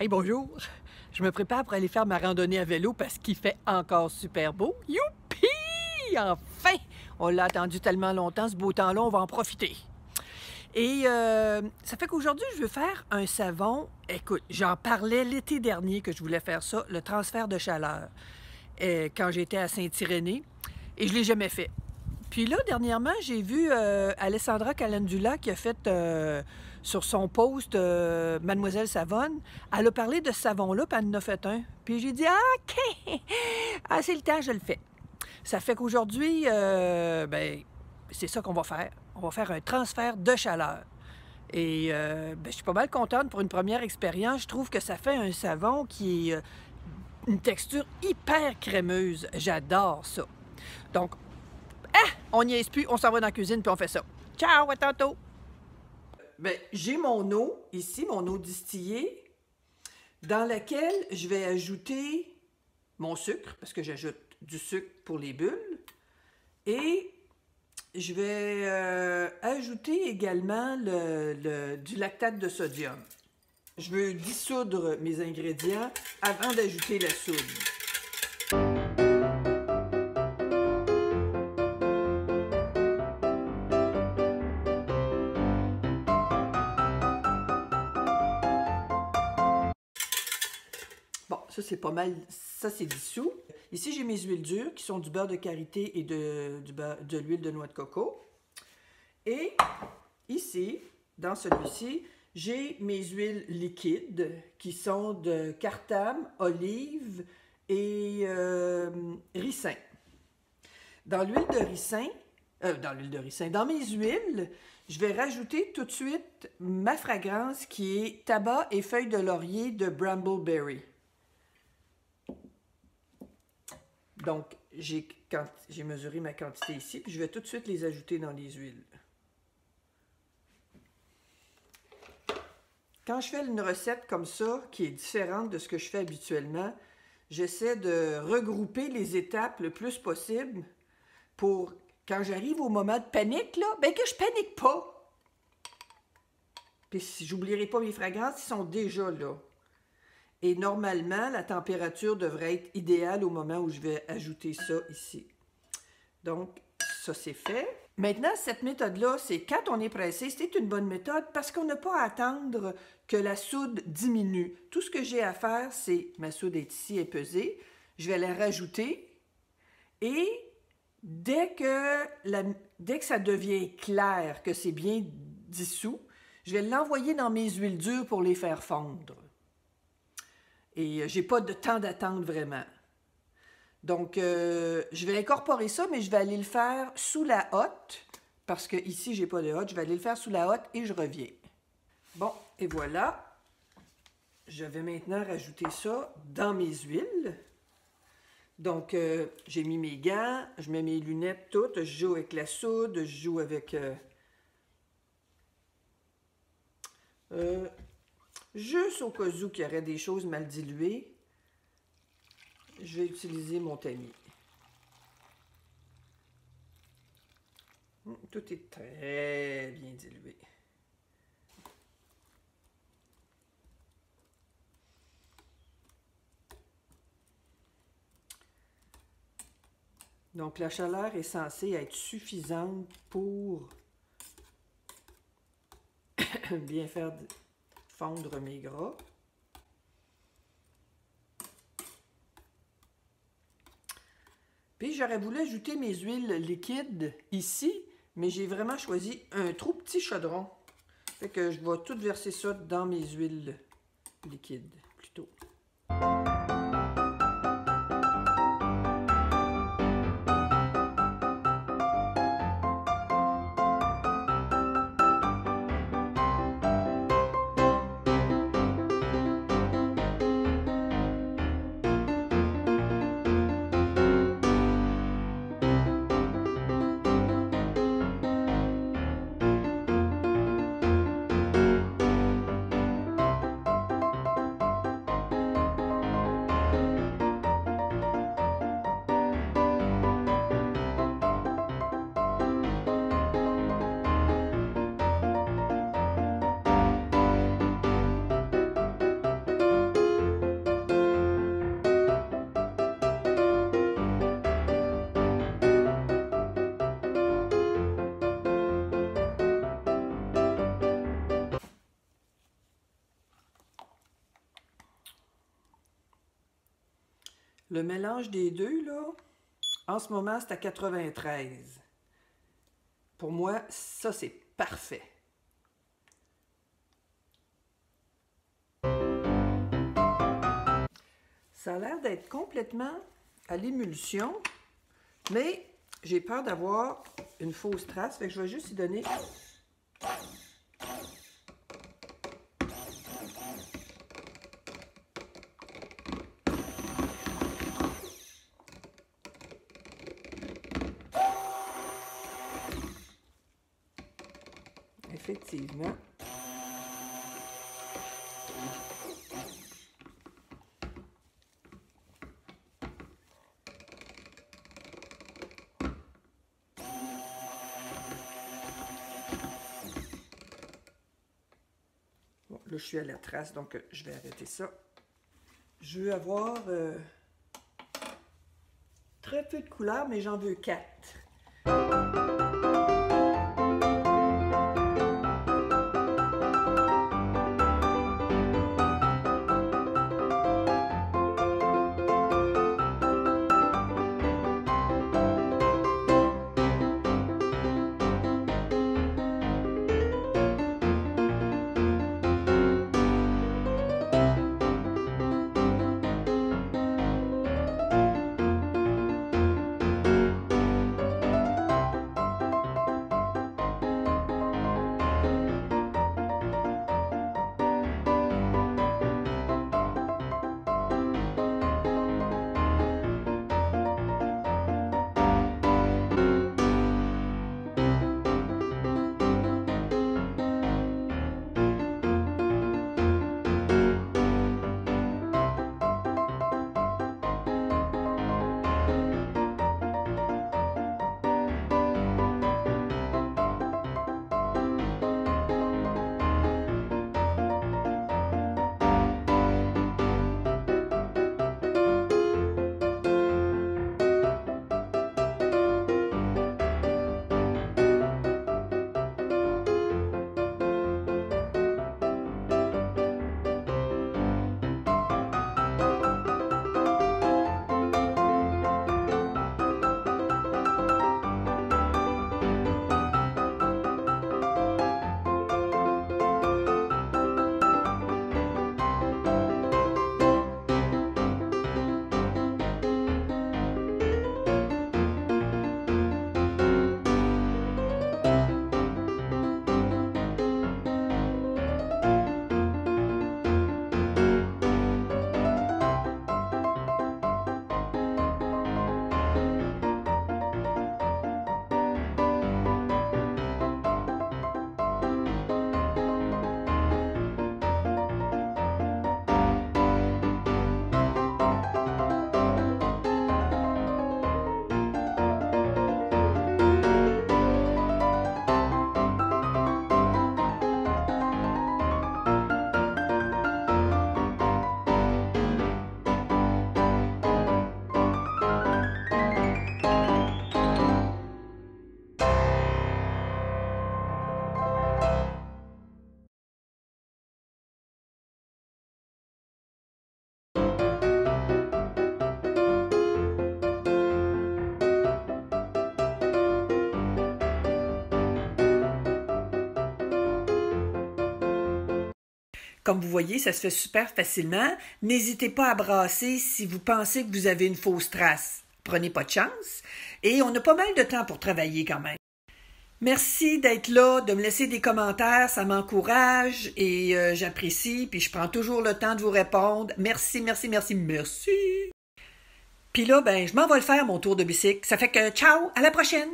Hey, bonjour! Je me prépare pour aller faire ma randonnée à vélo parce qu'il fait encore super beau. Youpi! Enfin! On l'a attendu tellement longtemps, ce beau temps-là, on va en profiter. Et ça fait qu'aujourd'hui, je veux faire un savon. Écoute, j'en parlais l'été dernier que je voulais faire ça, le transfert de chaleur, quand j'étais à Saint-Irénée, et je ne l'ai jamais fait. Puis là, dernièrement, j'ai vu Alessandra Calendula qui a fait sur son post Mademoiselle Savonne. Elle a parlé de ce savon-là, puis elle en a fait un. Puis j'ai dit, ah, OK! Ah, c'est le temps, je le fais. Ça fait qu'aujourd'hui, ben, c'est ça qu'on va faire. On va faire un transfert de chaleur. Et ben, je suis pas mal contente pour une première expérience. Je trouve que ça fait un savon qui est une texture hyper crémeuse. J'adore ça. Donc, on n'y est plus, on s'en va dans la cuisine puis on fait ça. Ciao, à tantôt! Ben, j'ai mon eau ici, mon eau distillée, dans laquelle je vais ajouter mon sucre, parce que j'ajoute du sucre pour les bulles. Et je vais ajouter également du lactate de sodium. Je veux dissoudre mes ingrédients avant d'ajouter la soude. Bon, ça c'est pas mal, ça c'est dissous. Ici j'ai mes huiles dures qui sont du beurre de karité et de l'huile de noix de coco. Et ici, dans celui-ci, j'ai mes huiles liquides qui sont de cartame, olive et ricin. Dans l'huile de ricin, dans mes huiles, je vais rajouter tout de suite ma fragrance qui est tabac et feuilles de laurier de Brambleberry. Donc, j'ai mesuré ma quantité ici, puis je vais tout de suite les ajouter dans les huiles. Quand je fais une recette comme ça, qui est différente de ce que je fais habituellement, j'essaie de regrouper les étapes le plus possible pour, quand j'arrive au moment de panique, là, ben que je panique pas. Puis si j'oublierai pas mes fragrances, ils sont déjà là. Et normalement, la température devrait être idéale au moment où je vais ajouter ça ici. Donc, ça c'est fait. Maintenant, cette méthode-là, c'est quand on est pressé, c'est une bonne méthode parce qu'on n'a pas à attendre que la soude diminue. Tout ce que j'ai à faire, c'est, ma soude est ici, elle est pesée, je vais la rajouter et dès que ça devient clair, que c'est bien dissous, je vais l'envoyer dans mes huiles dures pour les faire fondre. Et j'ai pas de temps d'attente vraiment. Donc, je vais incorporer ça, mais je vais aller le faire sous la hotte, parce que ici, j'ai pas de hotte. Je vais aller le faire sous la hotte et je reviens. Bon, et voilà. Je vais maintenant rajouter ça dans mes huiles. Donc, j'ai mis mes gants, je mets mes lunettes toutes, je joue avec la soude, je joue avec... juste au cas où qu'il y aurait des choses mal diluées, je vais utiliser mon tamis. Tout est très bien dilué. Donc la chaleur est censée être suffisante pour bien faire fondre mes gras. Puis j'aurais voulu ajouter mes huiles liquides ici, mais j'ai vraiment choisi un trop petit chaudron. Fait que je vais tout verser ça dans mes huiles liquides plutôt. Le mélange des deux, là, en ce moment, c'est à 93. Pour moi, ça, c'est parfait. Ça a l'air d'être complètement à l'émulsion, mais j'ai peur d'avoir une fausse trace, fait que je vais juste y donner... Effectivement. Bon, là, je suis à la trace, donc je vais arrêter ça. Je veux avoir très peu de couleurs, mais j'en veux 4. Comme vous voyez, ça se fait super facilement. N'hésitez pas à brasser si vous pensez que vous avez une fausse trace. Prenez pas de chance. Et on a pas mal de temps pour travailler quand même. Merci d'être là, de me laisser des commentaires, ça m'encourage et j'apprécie. Puis je prends toujours le temps de vous répondre. Merci, merci, merci, merci. Puis là, ben, je m'en vais le faire, mon tour de bicycle. Ça fait que ciao, à la prochaine!